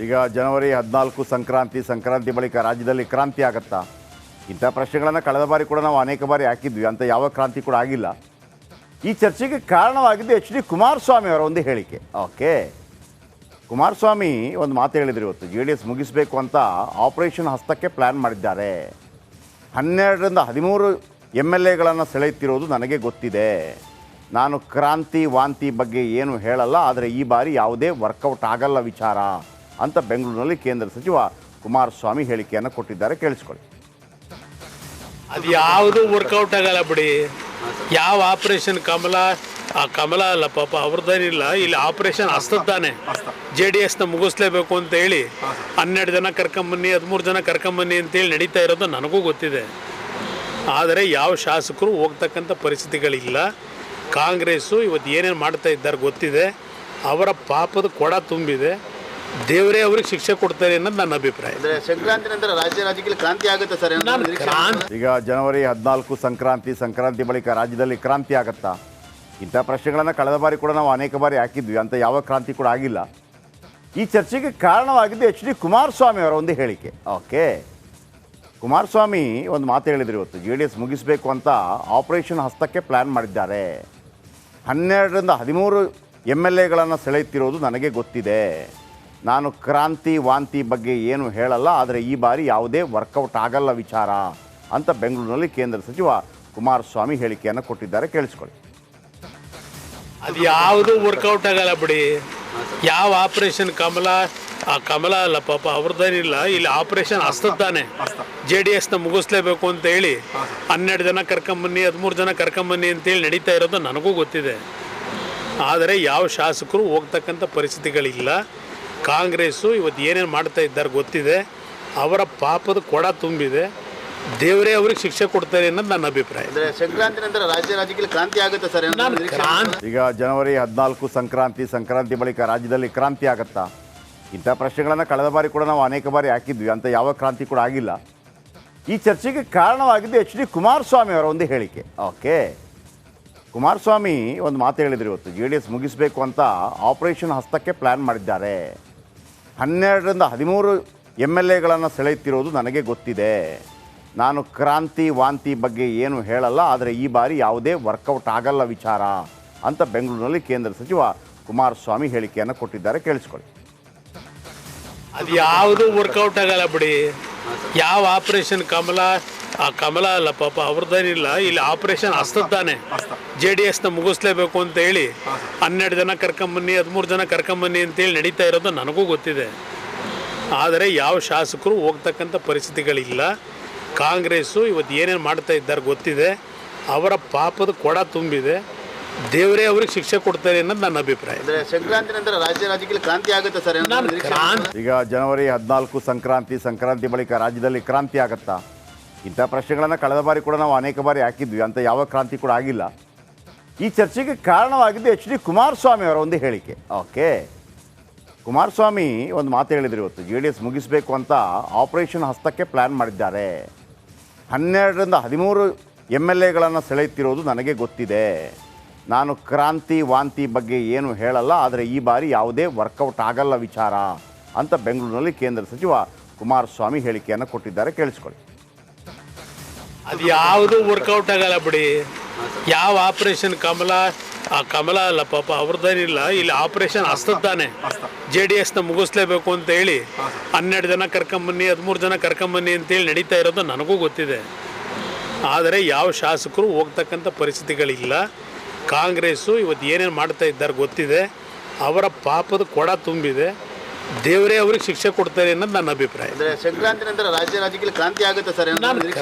ಈಗ ಜನವರಿ 14 ಸಂಕ್ರಾಂತಿ ಬಳಿಕ ರಾಜ್ಯದಲ್ಲಿ ಕ್ರಾಂತಿ ಆಗುತ್ತಾ? ಇಂಥ ಪ್ರಶ್ನೆಗಳನ್ನು ಕಳೆದ ಬಾರಿ ಕೂಡ ನಾವು ಅನೇಕ ಬಾರಿ ಹಾಕಿದ್ವಿ. ಅಂತ ಯಾವ ಕ್ರಾಂತಿ ಕೂಡ ಆಗಿಲ್ಲ. ಈ ಚರ್ಚೆಗೆ ಕಾರಣವಾಗಿದ್ದು ಎಚ್ ಡಿ ಕುಮಾರಸ್ವಾಮಿ ಅವರ ಒಂದು ಹೇಳಿಕೆ. ಓಕೆ, ಕುಮಾರಸ್ವಾಮಿ ಒಂದು ಮಾತು ಹೇಳಿದ್ರು. ಇವತ್ತು JDS ಮುಗಿಸಬೇಕು ಅಂತ ಆಪರೇಷನ್ ಹಸ್ತಕ್ಕೆ ಪ್ಲ್ಯಾನ್ ಮಾಡಿದ್ದಾರೆ. 12ರಿಂದ 13 MLAಗಳನ್ನು ಸೆಳೆಯುತ್ತಿರೋದು ನನಗೆ ಗೊತ್ತಿದೆ. ನಾನು ಕ್ರಾಂತಿ ವಾಂತಿ ಬಗ್ಗೆ ಏನು ಹೇಳಲ್ಲ, ಆದರೆ ಈ ಬಾರಿ ಯಾವುದೇ ವರ್ಕೌಟ್ ಆಗಲ್ಲ ವಿಚಾರ ಅಂತ ಬೆಂಗಳೂರಿನಲ್ಲಿ ಕೇಂದ್ರ ಸಚಿವ ಕುಮಾರಸ್ವಾಮಿ ಹೇಳಿಕೆಯನ್ನು ಕೊಟ್ಟಿದ್ದಾರೆ. ಕೇಳಿಸ್ಕೊಳ್ಳಿ. ಅದು ಯಾವುದು ವರ್ಕೌಟ್ ಆಗಲ್ಲ ಬಿಡಿ. ಯಾವ ಆಪರೇಷನ್ ಕಮಲ ಅಲ್ಲ ಪಾಪ, ಅವ್ರದ್ದೇನಿಲ್ಲ. ಇಲ್ಲಿ ಆಪರೇಷನ್ ಹಸ್ತದ್ದಾನೆ. JDSನ ಮುಗಿಸ್ಲೇಬೇಕು ಅಂತ ಹೇಳಿ 12 ಜನ ಕರ್ಕೊಂಬನ್ನಿ, 13 ಜನ ಕರ್ಕೊಂಬನ್ನಿ ಅಂತೇಳಿ ನಡೀತಾ ಇರೋದು ನನಗೂ ಗೊತ್ತಿದೆ. ಆದರೆ ಯಾವ ಶಾಸಕರು ಹೋಗ್ತಕ್ಕಂಥ ಪರಿಸ್ಥಿತಿಗಳಿಲ್ಲ. ಕಾಂಗ್ರೆಸ್ಸು ಇವತ್ತು ಏನೇನು ಮಾಡ್ತಾ ಇದ್ದಾರೆ ಗೊತ್ತಿದೆ. ಅವರ ಪಾಪದ ಕೊಡ ತುಂಬಿದೆ. ದೇವರೇ ಅವ್ರಿಗೆ ಶಿಕ್ಷೆ ಕೊಡ್ತಾರೆ ಅನ್ನೋದು ನನ್ನ ಅಭಿಪ್ರಾಯ. ಸಂಕ್ರಾಂತಿ ನಂತರ ರಾಜ್ಯದಲ್ಲಿ ಕ್ರಾಂತಿ ಆಗುತ್ತೆ ಸರ್. ಈಗ ಜನವರಿ 14 ಸಂಕ್ರಾಂತಿ ಬಳಿಕ ರಾಜ್ಯದಲ್ಲಿ ಕ್ರಾಂತಿ ಆಗುತ್ತಾ? ಇಂಥ ಪ್ರಶ್ನೆಗಳನ್ನು ಕಳೆದ ಬಾರಿ ಕೂಡ ನಾವು ಅನೇಕ ಬಾರಿ ಹಾಕಿದ್ವಿ. ಅಂತ ಯಾವ ಕ್ರಾಂತಿ ಕೂಡ ಆಗಿಲ್ಲ. ಈ ಚರ್ಚೆಗೆ ಕಾರಣವಾಗಿದ್ದು ಎಚ್ ಡಿ ಕುಮಾರಸ್ವಾಮಿ ಅವರ ಒಂದು ಹೇಳಿಕೆ. ಓಕೆ, ಕುಮಾರಸ್ವಾಮಿ ಒಂದು ಮಾತು ಹೇಳಿದ್ರು. ಇವತ್ತು JDS ಮುಗಿಸಬೇಕು ಅಂತ ಆಪರೇಷನ್ ಹಸ್ತಕ್ಕೆ ಪ್ಲ್ಯಾನ್ ಮಾಡಿದ್ದಾರೆ. 12ರಿಂದ 13 MLAಗಳನ್ನು ಸೆಳೆಯುತ್ತಿರೋದು ನನಗೆ ಗೊತ್ತಿದೆ. ನಾನು ಕ್ರಾಂತಿ ವಾಂತಿ ಬಗ್ಗೆ ಏನು ಹೇಳಲ್ಲ, ಆದರೆ ಈ ಬಾರಿ ಯಾವುದೇ ವರ್ಕೌಟ್ ಆಗಲ್ಲ ವಿಚಾರ ಅಂತ ಬೆಂಗಳೂರಿನಲ್ಲಿ ಕೇಂದ್ರ ಸಚಿವ ಕುಮಾರಸ್ವಾಮಿ ಹೇಳಿಕೆಯನ್ನು ಕೊಟ್ಟಿದ್ದಾರೆ. ಕೇಳಿಸ್ಕೊಳ್ಳಿ. ಅದು ಯಾವುದು ವರ್ಕೌಟ್ ಆಗಲ್ಲ ಬಿಡಿ. ಯಾವ ಆಪರೇಷನ್ ಕಮಲ ಅಲ್ಲ ಪಾಪ, ಅವ್ರದ್ದೇನಿಲ್ಲ. ಇಲ್ಲಿ ಆಪರೇಷನ್ ಹಸ್ತದ್ದಾನೆ. JDSನ ಮುಗಿಸ್ಲೇಬೇಕು ಅಂತ ಹೇಳಿ 12 ಜನ ಕರ್ಕೊಂಬನ್ನಿ, 13 ಜನ ಕರ್ಕೊಂಬನ್ನಿ ಅಂತೇಳಿ ನಡೀತಾ ಇರೋದು ನನಗೂ ಗೊತ್ತಿದೆ. ಆದರೆ ಯಾವ ಶಾಸಕರು ಹೋಗ್ತಕ್ಕಂಥ ಪರಿಸ್ಥಿತಿಗಳಿಲ್ಲ. ಕಾಂಗ್ರೆಸ್ಸು ಇವತ್ತು ಏನೇನು ಮಾಡ್ತಾ ಇದ್ದಾರೆ ಗೊತ್ತಿದೆ. ಅವರ ಪಾಪದ ಕೊಡ ತುಂಬಿದೆ. ದೇವರೇ ಅವ್ರಿಗೆ ಶಿಕ್ಷೆ ಕೊಡ್ತಾರೆ ಅನ್ನೋದು ನನ್ನ ಅಭಿಪ್ರಾಯ. ಸಂಕ್ರಾಂತಿ ನಂತರ ರಾಜ್ಯದಲ್ಲಿ ಕ್ರಾಂತಿ ಆಗುತ್ತೆ ಸರ್. ಈಗ ಜನವರಿ 14 ಸಂಕ್ರಾಂತಿ ಬಳಿಕ ರಾಜ್ಯದಲ್ಲಿ ಕ್ರಾಂತಿ ಆಗುತ್ತಾ? ಇಂಥ ಪ್ರಶ್ನೆಗಳನ್ನು ಕಳೆದ ಬಾರಿ ಕೂಡ ನಾವು ಅನೇಕ ಬಾರಿ ಹಾಕಿದ್ವಿ. ಅಂತ ಯಾವ ಕ್ರಾಂತಿ ಕೂಡ ಆಗಿಲ್ಲ. ಈ ಚರ್ಚೆಗೆ ಕಾರಣವಾಗಿದ್ದು ಎಚ್ ಡಿ ಕುಮಾರಸ್ವಾಮಿ ಅವರ ಒಂದು ಹೇಳಿಕೆ. ಓಕೆ, ಕುಮಾರಸ್ವಾಮಿ ಒಂದು ಮಾತು ಹೇಳಿದ್ರು. ಇವತ್ತು JDS ಮುಗಿಸಬೇಕು ಅಂತ ಆಪರೇಷನ್ ಹಸ್ತಕ್ಕೆ ಪ್ಲ್ಯಾನ್ ಮಾಡಿದ್ದಾರೆ. 12ರಿಂದ 13 MLAಗಳನ್ನು ಸೆಳೆಯುತ್ತಿರೋದು ನನಗೆ ಗೊತ್ತಿದೆ. ನಾನು ಕ್ರಾಂತಿ ವಾಂತಿ ಬಗ್ಗೆ ಏನು ಹೇಳಲ್ಲ, ಆದರೆ ಈ ಬಾರಿ ಯಾವುದೇ ವರ್ಕೌಟ್ ಆಗಲ್ಲ ವಿಚಾರ ಅಂತ ಬೆಂಗಳೂರಿನಲ್ಲಿ ಕೇಂದ್ರ ಸಚಿವ ಕುಮಾರಸ್ವಾಮಿ ಹೇಳಿಕೆಯನ್ನು ಕೊಟ್ಟಿದ್ದಾರೆ. ಕೇಳಿಸ್ಕೊಳ್ಳಿ. ಅದು ಯಾವುದು ವರ್ಕೌಟ್ ಆಗಲ್ಲ ಬಿಡಿ. ಯಾವ ಆಪರೇಷನ್ ಕಮಲ ಅಲ್ಲ ಪಾಪ, ಅವ್ರದ್ದೇನಿಲ್ಲ. ಇಲ್ಲಿ ಆಪರೇಷನ್ ಹಸ್ತದ್ದಾನೆ. JDSನ ಮುಗಿಸ್ಲೇಬೇಕು ಅಂತ ಹೇಳಿ 12 ಜನ ಕರ್ಕೊಂಬನ್ನಿ, 13 ಜನ ಕರ್ಕೊಂಬನ್ನಿ ಅಂತೇಳಿ ನಡೀತಾ ಇರೋದು ನನಗೂ ಗೊತ್ತಿದೆ. ಆದರೆ ಯಾವ ಶಾಸಕರು ಹೋಗ್ತಕ್ಕಂಥ ಪರಿಸ್ಥಿತಿಗಳಿಲ್ಲ. ಕಾಂಗ್ರೆಸ್ಸು ಇವತ್ತು ಏನೇನು ಮಾಡ್ತಾ ಇದ್ದಾರೆ ಗೊತ್ತಿದೆ. ಅವರ ಪಾಪದ ಕೊಡ ತುಂಬಿದೆ. ದೇವರೇ ಅವ್ರಿಗೆ ಶಿಕ್ಷೆ ಕೊಡ್ತಾರೆ ಅನ್ನೋದು ನನ್ನ ಅಭಿಪ್ರಾಯ. ಸಂಕ್ರಾಂತಿ ನಂತರ ರಾಜ್ಯದಲ್ಲಿ ಕ್ರಾಂತಿ ಆಗುತ್ತೆ ಸರ್. ಈಗ ಜನವರಿ 14 ಸಂಕ್ರಾಂತಿ ಬಳಿಕ ರಾಜ್ಯದಲ್ಲಿ ಕ್ರಾಂತಿ ಆಗುತ್ತಾ? ಇಂಥ ಪ್ರಶ್ನೆಗಳನ್ನು ಕಳೆದ ಬಾರಿ ಕೂಡ ನಾವು ಅನೇಕ ಬಾರಿ ಹಾಕಿದ್ವಿ. ಅಂತ ಯಾವ ಕ್ರಾಂತಿ ಕೂಡ ಆಗಿಲ್ಲ. ಈ ಚರ್ಚೆಗೆ ಕಾರಣವಾಗಿದ್ದು ಎಚ್ ಡಿ ಕುಮಾರಸ್ವಾಮಿ ಅವರ ಒಂದು ಹೇಳಿಕೆ. ಓಕೆ, ಕುಮಾರಸ್ವಾಮಿ ಒಂದು ಮಾತು ಹೇಳಿದ್ರು. ಇವತ್ತು JDS ಮುಗಿಸಬೇಕು ಅಂತ ಆಪರೇಷನ್ ಹಸ್ತಕ್ಕೆ ಪ್ಲ್ಯಾನ್ ಮಾಡಿದ್ದಾರೆ. 12ರಿಂದ 13 MLAಗಳನ್ನು ಸೆಳೆಯುತ್ತಿರೋದು ನನಗೆ ಗೊತ್ತಿದೆ. ನಾನು ಕ್ರಾಂತಿ ವಾಂತಿ ಬಗ್ಗೆ ಏನು ಹೇಳಲ್ಲ, ಆದರೆ ಈ ಬಾರಿ ಯಾವುದೇ ವರ್ಕೌಟ್ ಆಗಲ್ಲ ವಿಚಾರ ಅಂತ ಬೆಂಗಳೂರಿನಲ್ಲಿ ಕೇಂದ್ರ ಸಚಿವ ಕುಮಾರಸ್ವಾಮಿ ಹೇಳಿಕೆಯನ್ನು ಕೊಟ್ಟಿದ್ದಾರೆ. ಕೇಳಿಸ್ಕೊಳ್ಳಿ. ಅದು ಯಾವುದು ವರ್ಕೌಟ್ ಆಗಲ್ಲ ಬಿಡಿ. ಯಾವ ಆಪರೇಷನ್ ಕಮಲ ಅಲ್ಲ ಪಾಪ, ಅವ್ರದ್ದೇನಿಲ್ಲ. ಇಲ್ಲಿ ಆಪರೇಷನ್ ಹಸ್ತದ್ದಾನೆ. JDSನ ಮುಗಿಸ್ಲೇಬೇಕು ಅಂತ ಹೇಳಿ 12 ಜನ ಕರ್ಕೊಂಬನ್ನಿ, 13 ಜನ ಕರ್ಕೊಂಬನ್ನಿ ಅಂತೇಳಿ ನಡೀತಾ ಇರೋದು ನನಗೂ ಗೊತ್ತಿದೆ. ಆದರೆ ಯಾವ ಶಾಸಕರು ಹೋಗ್ತಕ್ಕಂಥ ಪರಿಸ್ಥಿತಿಗಳಿಲ್ಲ. ಕಾಂಗ್ರೆಸ್ಸು ಇವತ್ತು ಏನೇನು ಮಾಡ್ತಾ ಇದ್ದಾರೆ ಗೊತ್ತಿದೆ. ಅವರ ಪಾಪದ ಕೊಡ ತುಂಬಿದೆ. ದೇವರೇ ಅವ್ರಿಗೆ ಶಿಕ್ಷೆ ಕೊಡ್ತಾರೆ ಅನ್ನೋದು ನನ್ನ ಅಭಿಪ್ರಾಯ. ಸಂಕ್ರಾಂತಿ ನಂತರ ರಾಜ್ಯದಲ್ಲಿ ಕ್ರಾಂತಿ ಆಗುತ್ತೆ ಸರ್.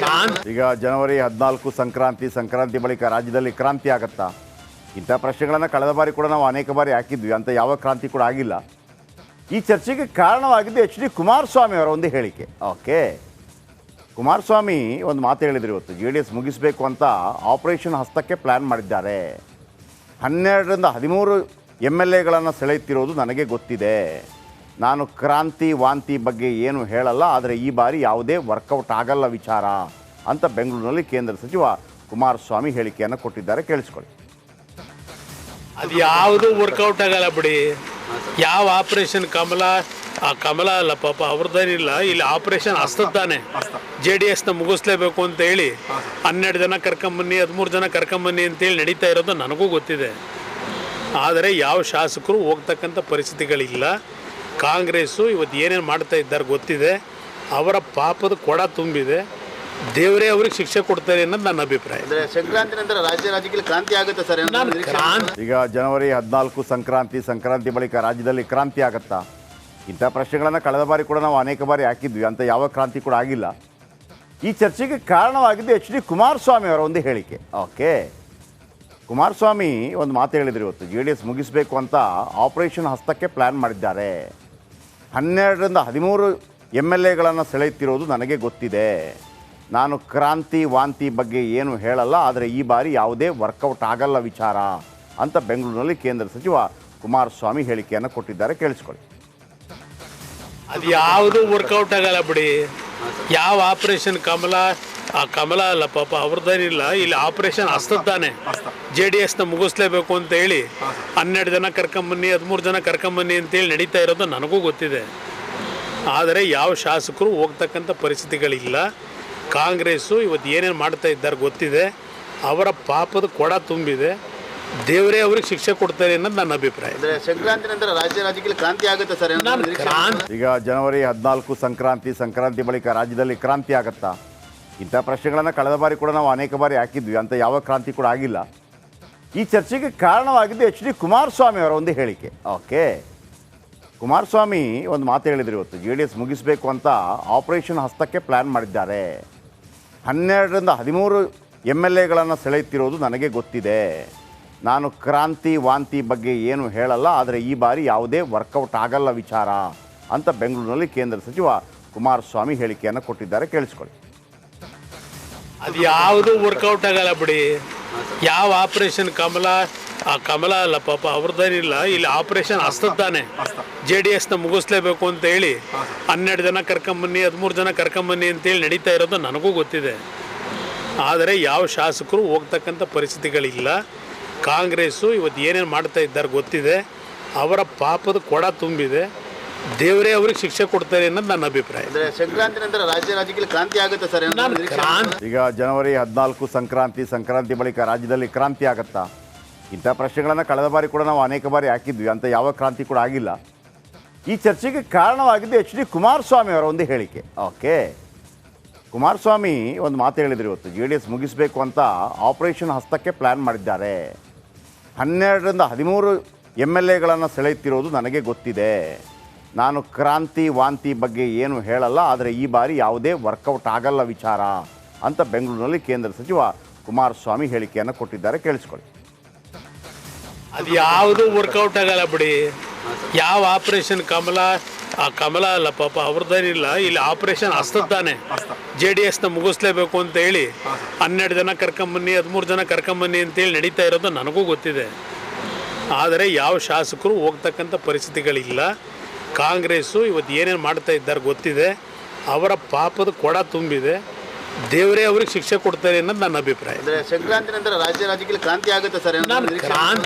ಈಗ ಜನವರಿ 14 ಸಂಕ್ರಾಂತಿ ಬಳಿಕ ರಾಜ್ಯದಲ್ಲಿ ಕ್ರಾಂತಿ ಆಗುತ್ತಾ? ಇಂಥ ಪ್ರಶ್ನೆಗಳನ್ನು ಕಳೆದ ಬಾರಿ ಕೂಡ ನಾವು ಅನೇಕ ಬಾರಿ ಹಾಕಿದ್ವಿ. ಅಂತ ಯಾವ ಕ್ರಾಂತಿ ಕೂಡ ಆಗಿಲ್ಲ. ಈ ಚರ್ಚೆಗೆ ಕಾರಣವಾಗಿದ್ದು ಎಚ್ ಡಿ ಕುಮಾರಸ್ವಾಮಿ ಅವರ ಒಂದು ಹೇಳಿಕೆ. ಓಕೆ, ಕುಮಾರಸ್ವಾಮಿ ಒಂದು ಮಾತು ಹೇಳಿದ್ರು. ಇವತ್ತು JDS ಮುಗಿಸಬೇಕು ಅಂತ ಆಪರೇಷನ್ ಹಸ್ತಕ್ಕೆ ಪ್ಲ್ಯಾನ್ ಮಾಡಿದ್ದಾರೆ. 12ರಿಂದ 13 MLAಗಳನ್ನು ಸೆಳೆಯುತ್ತಿರೋದು ನನಗೆ ಗೊತ್ತಿದೆ. ನಾನು ಕ್ರಾಂತಿ ವಾಂತಿ ಬಗ್ಗೆ ಏನು ಹೇಳಲ್ಲ, ಆದರೆ ಈ ಬಾರಿ ಯಾವುದೇ ವರ್ಕೌಟ್ ಆಗಲ್ಲ ವಿಚಾರ ಅಂತ ಬೆಂಗಳೂರಿನಲ್ಲಿ ಕೇಂದ್ರ ಸಚಿವ ಕುಮಾರಸ್ವಾಮಿ ಹೇಳಿಕೆಯನ್ನು ಕೊಟ್ಟಿದ್ದಾರೆ. ಕೇಳಿಸ್ಕೊಳ್ಳಿ. ಅದು ಯಾವುದು ವರ್ಕೌಟ್ ಆಗಲ್ಲ ಬಿಡಿ. ಯಾವ ಆಪರೇಷನ್ ಆ ಕಮಲ ಅಲ್ಲ ಪಾಪ ಅವ್ರದ್ದೇನಿಲ್ಲ, ಇಲ್ಲಿ ಆಪರೇಷನ್ ಹಸ್ತದ್ದಾನೆ. JDS ನ ಮುಗಿಸ್ಲೇಬೇಕು ಅಂತ ಹೇಳಿ 12 ಜನ ಕರ್ಕೊಂಬನ್ನಿ 13 ಜನ ಕರ್ಕೊಂಬನ್ನಿ ಅಂತೇಳಿ ನಡೀತಾ ಇರೋದು ನನಗೂ ಗೊತ್ತಿದೆ. ಆದರೆ ಯಾವ ಶಾಸಕರು ಹೋಗ್ತಕ್ಕಂಥ ಪರಿಸ್ಥಿತಿಗಳಿಲ್ಲ. ಕಾಂಗ್ರೆಸ್ಸು ಇವತ್ತು ಏನೇನು ಮಾಡ್ತಾ ಇದ್ದಾರೆ ಗೊತ್ತಿದೆ. ಅವರ ಪಾಪದ ಕೊಡ ತುಂಬಿದೆ. ದೇವರೇ ಅವ್ರಿಗೆ ಶಿಕ್ಷೆ ಕೊಡ್ತಾರೆ ಅನ್ನೋದು ನನ್ನ ಅಭಿಪ್ರಾಯ. ಅಂದ್ರೆ ಸಂಕ್ರಾಂತಿ ನಂತರ ರಾಜ್ಯ ರಾಜಕೀಯ ಕ್ರಾಂತಿ ಆಗುತ್ತೆ ಸರ್ ನಾನು ಈಗ ಜನವರಿ 14 ಸಂಕ್ರಾಂತಿ ಬಳಿಕ ರಾಜ್ಯದಲ್ಲಿ ಕ್ರಾಂತಿ ಆಗುತ್ತಾ? ಇಂಥ ಪ್ರಶ್ನೆಗಳನ್ನು ಕಳೆದ ಬಾರಿ ಕೂಡ ನಾವು ಅನೇಕ ಬಾರಿ ಹಾಕಿದ್ವಿ. ಅಂತ ಯಾವ ಕ್ರಾಂತಿ ಕೂಡ ಆಗಿಲ್ಲ. ಈ ಚರ್ಚೆಗೆ ಕಾರಣವಾಗಿದ್ದು HD ಕುಮಾರಸ್ವಾಮಿ ಅವರ ಒಂದು ಹೇಳಿಕೆ. ಓಕೆ, ಕುಮಾರಸ್ವಾಮಿ ಒಂದು ಮಾತು ಹೇಳಿದ್ರು ಇವತ್ತು. JDS ಮುಗಿಸಬೇಕು ಅಂತ ಆಪರೇಷನ್ ಹಸ್ತಕ್ಕೆ ಪ್ಲ್ಯಾನ್ ಮಾಡಿದ್ದಾರೆ. 12ರಿಂದ 13 MLAಗಳನ್ನು ಸೆಳೆಯುತ್ತಿರೋದು ನನಗೆ ಗೊತ್ತಿದೆ. ನಾನು ಕ್ರಾಂತಿ ವಾಂತಿ ಬಗ್ಗೆ ಏನು ಹೇಳಲ್ಲ, ಆದರೆ ಈ ಬಾರಿ ಯಾವುದೇ ವರ್ಕೌಟ್ ಆಗಲ್ಲ ವಿಚಾರ ಅಂತ ಬೆಂಗಳೂರಿನಲ್ಲಿ ಕೇಂದ್ರ ಸಚಿವ ಕುಮಾರಸ್ವಾಮಿ ಹೇಳಿಕೆಯನ್ನು ಕೊಟ್ಟಿದ್ದಾರೆ. ಕೇಳಿಸ್ಕೊಳ್ಳಿ. ಅದು ಯಾವುದು ವರ್ಕೌಟ್ ಆಗಲ್ಲ ಬಿಡಿ. ಯಾವ ಆಪರೇಷನ್ ಆ ಕಮಲ ಅಲ್ಲ ಪಾಪ ಅವ್ರದ್ದೇನಿಲ್ಲ, ಇಲ್ಲಿ ಆಪರೇಷನ್ ಹಸ್ತದ್ದಾನೆ. JDS ನ ಮುಗಿಸ್ಲೇಬೇಕು ಅಂತ ಹೇಳಿ 12 ಜನ ಕರ್ಕೊಂಬನ್ನಿ 13 ಜನ ಕರ್ಕೊಂಬನ್ನಿ ಅಂತೇಳಿ ನಡೀತಾ ಇರೋದು ನನಗೂ ಗೊತ್ತಿದೆ. ಆದರೆ ಯಾವ ಶಾಸಕರು ಹೋಗ್ತಕ್ಕಂಥ ಪರಿಸ್ಥಿತಿಗಳಿಲ್ಲ. ಕಾಂಗ್ರೆಸ್ಸು ಇವತ್ತು ಏನೇನು ಮಾಡ್ತಾ ಇದ್ದಾರೆ ಗೊತ್ತಿದೆ. ಅವರ ಪಾಪದ ಕೊಡ ತುಂಬಿದೆ. ದೇವರೇ ಅವ್ರಿಗೆ ಶಿಕ್ಷೆ ಕೊಡ್ತಾರೆ ಅನ್ನೋದು ನನ್ನ ಅಭಿಪ್ರಾಯ. ಅಂದ್ರೆ ಸಂಕ್ರಾಂತಿ ನಂತರ ರಾಜ್ಯ ರಾಜಕೀಯ ಕ್ರಾಂತಿ ಆಗುತ್ತೆ ಸರ್ ಈಗ ಜನವರಿ 14 ಸಂಕ್ರಾಂತಿ ಬಳಿಕ ರಾಜ್ಯದಲ್ಲಿ ಕ್ರಾಂತಿ ಆಗುತ್ತಾ? ಇಂಥ ಪ್ರಶ್ನೆಗಳನ್ನು ಕಳೆದ ಬಾರಿ ಕೂಡ ನಾವು ಅನೇಕ ಬಾರಿ ಹಾಕಿದ್ವಿ. ಅಂತ ಯಾವ ಕ್ರಾಂತಿ ಕೂಡ ಆಗಿಲ್ಲ. ಈ ಚರ್ಚೆಗೆ ಕಾರಣವಾಗಿದ್ದು HD ಕುಮಾರಸ್ವಾಮಿ ಅವರ ಒಂದು ಹೇಳಿಕೆ. ಓಕೆ, ಕುಮಾರಸ್ವಾಮಿ ಒಂದು ಮಾತು ಹೇಳಿದ್ರು ಇವತ್ತು. JDS ಮುಗಿಸಬೇಕು ಅಂತ ಆಪರೇಷನ್ ಹಸ್ತಕ್ಕೆ ಪ್ಲ್ಯಾನ್ ಮಾಡಿದ್ದಾರೆ. 12ರಿಂದ 13 MLAಗಳನ್ನು ಸೆಳೆಯುತ್ತಿರೋದು ನನಗೆ ಗೊತ್ತಿದೆ. ನಾನು ಕ್ರಾಂತಿ ವಾಂತಿ ಬಗ್ಗೆ ಏನು ಹೇಳಲ್ಲ, ಆದರೆ ಈ ಬಾರಿ ಯಾವುದೇ ವರ್ಕೌಟ್ ಆಗಲ್ಲ ವಿಚಾರ ಅಂತ ಬೆಂಗಳೂರಿನಲ್ಲಿ ಕೇಂದ್ರ ಸಚಿವ ಕುಮಾರಸ್ವಾಮಿ ಹೇಳಿಕೆಯನ್ನು ಕೊಟ್ಟಿದ್ದಾರೆ. ಕೇಳಿಸ್ಕೊಳ್ಳಿ. ಅದು ಯಾವುದು ವರ್ಕೌಟ್ ಆಗಲ್ಲ ಬಿಡಿ. ಯಾವ ಆಪರೇಷನ್ ಆ ಕಮಲ ಅಲ್ಲ ಪಾಪ ಅವ್ರದ್ದೇನಿಲ್ಲ, ಇಲ್ಲಿ ಆಪರೇಷನ್ ಹಸ್ತದ್ದಾನೆ. JDS ನ ಮುಗಿಸ್ಲೇಬೇಕು ಅಂತ ಹೇಳಿ 12 ಜನ ಕರ್ಕೊಂಬನ್ನಿ 13 ಜನ ಕರ್ಕೊಂಬನ್ನಿ ಅಂತೇಳಿ ನಡೀತಾ ಇರೋದು ನನಗೂ ಗೊತ್ತಿದೆ. ಆದರೆ ಯಾವ ಶಾಸಕರು ಹೋಗ್ತಕ್ಕಂಥ ಪರಿಸ್ಥಿತಿಗಳಿಲ್ಲ. ಕಾಂಗ್ರೆಸ್ಸು ಇವತ್ತು ಏನೇನು ಮಾಡ್ತಾ ಇದ್ದಾರೆ ಗೊತ್ತಿದೆ. ಅವರ ಪಾಪದ ಕೊಡ ತುಂಬಿದೆ. ದೇವರೇ ಅವ್ರಿಗೆ ಶಿಕ್ಷೆ ಕೊಡ್ತಾರೆ ಅನ್ನೋದು ನನ್ನ ಅಭಿಪ್ರಾಯ. ಅಂದ್ರೆ ಸಂಕ್ರಾಂತಿ ನಂತರ ರಾಜ್ಯ ರಾಜಕೀಯ ಕ್ರಾಂತಿ ಆಗುತ್ತೆ ಸರ್ ಈಗ ಜನವರಿ 14 ಸಂಕ್ರಾಂತಿ ಬಳಿಕ ರಾಜ್ಯದಲ್ಲಿ ಕ್ರಾಂತಿ ಆಗುತ್ತಾ? ಇಂಥ ಪ್ರಶ್ನೆಗಳನ್ನು ಕಳೆದ ಬಾರಿ ಕೂಡ ನಾವು ಅನೇಕ ಬಾರಿ ಹಾಕಿದ್ವಿ. ಅಂತ ಯಾವ ಕ್ರಾಂತಿ ಕೂಡ ಆಗಿಲ್ಲ. ಈ ಚರ್ಚೆಗೆ ಕಾರಣವಾಗಿದ್ದು HD ಕುಮಾರಸ್ವಾಮಿ ಅವರ ಒಂದು ಹೇಳಿಕೆ. ಓಕೆ, ಕುಮಾರಸ್ವಾಮಿ ಒಂದು ಮಾತು ಹೇಳಿದ್ರು ಇವತ್ತು. JDS ಮುಗಿಸಬೇಕು ಅಂತ ಆಪರೇಷನ್ ಹಸ್ತಕ್ಕೆ ಪ್ಲ್ಯಾನ್ ಮಾಡಿದ್ದಾರೆ. 12ರಿಂದ 13 MLAಗಳನ್ನು ಸೆಳೆಯುತ್ತಿರೋದು ನನಗೆ ಗೊತ್ತಿದೆ. ನಾನು ಕ್ರಾಂತಿ ವಾಂತಿ ಬಗ್ಗೆ ಏನು ಹೇಳಲ್ಲ, ಆದರೆ ಈ ಬಾರಿ ಯಾವುದೇ ವರ್ಕೌಟ್ ಆಗಲ್ಲ ವಿಚಾರ ಅಂತ ಬೆಂಗಳೂರಿನಲ್ಲಿ ಕೇಂದ್ರ ಸಚಿವ ಕುಮಾರಸ್ವಾಮಿ ಹೇಳಿಕೆಯನ್ನು ಕೊಟ್ಟಿದ್ದಾರೆ. ಕೇಳಿಸ್ಕೊಳ್ಳಿ. ಅದು ಯಾವುದು ವರ್ಕೌಟ್ ಆಗಲ್ಲ ಬಿಡಿ. ಯಾವ ಆಪರೇಷನ್ ಆ ಕಮಲ ಅಲ್ಲ ಪಾಪ ಅವ್ರದ್ದೇನಿಲ್ಲ, ಇಲ್ಲಿ ಆಪರೇಷನ್ ಹಸ್ತದ್ದಾನೆ. JDS ನ ಮುಗಿಸ್ಲೇಬೇಕು ಅಂತ ಹೇಳಿ 12 ಜನ ಕರ್ಕೊಂಬನ್ನಿ 13 ಜನ ಕರ್ಕೊಂಬನ್ನಿ ಅಂತೇಳಿ ನಡೀತಾ ಇರೋದು ನನಗೂ ಗೊತ್ತಿದೆ. ಆದರೆ ಯಾವ ಶಾಸಕರು ಹೋಗ್ತಕ್ಕಂಥ ಪರಿಸ್ಥಿತಿಗಳಿಲ್ಲ. ಕಾಂಗ್ರೆಸ್ಸು ಇವತ್ತು ಏನೇನು ಮಾಡ್ತಾ ಇದ್ದಾರೆ ಗೊತ್ತಿದೆ. ಅವರ ಪಾಪದ ಕೊಡ ತುಂಬಿದೆ. ದೇವರೇ ಅವ್ರಿಗೆ ಶಿಕ್ಷೆ ಕೊಡ್ತಾರೆ ಅನ್ನೋದು ನನ್ನ ಅಭಿಪ್ರಾಯ. ಅಂದ್ರೆ ಸಂಕ್ರಾಂತಿ ನಂತರ ರಾಜ್ಯ ರಾಜಕೀಯ ಕ್ರಾಂತಿ ಆಗುತ್ತೆ ಸರ್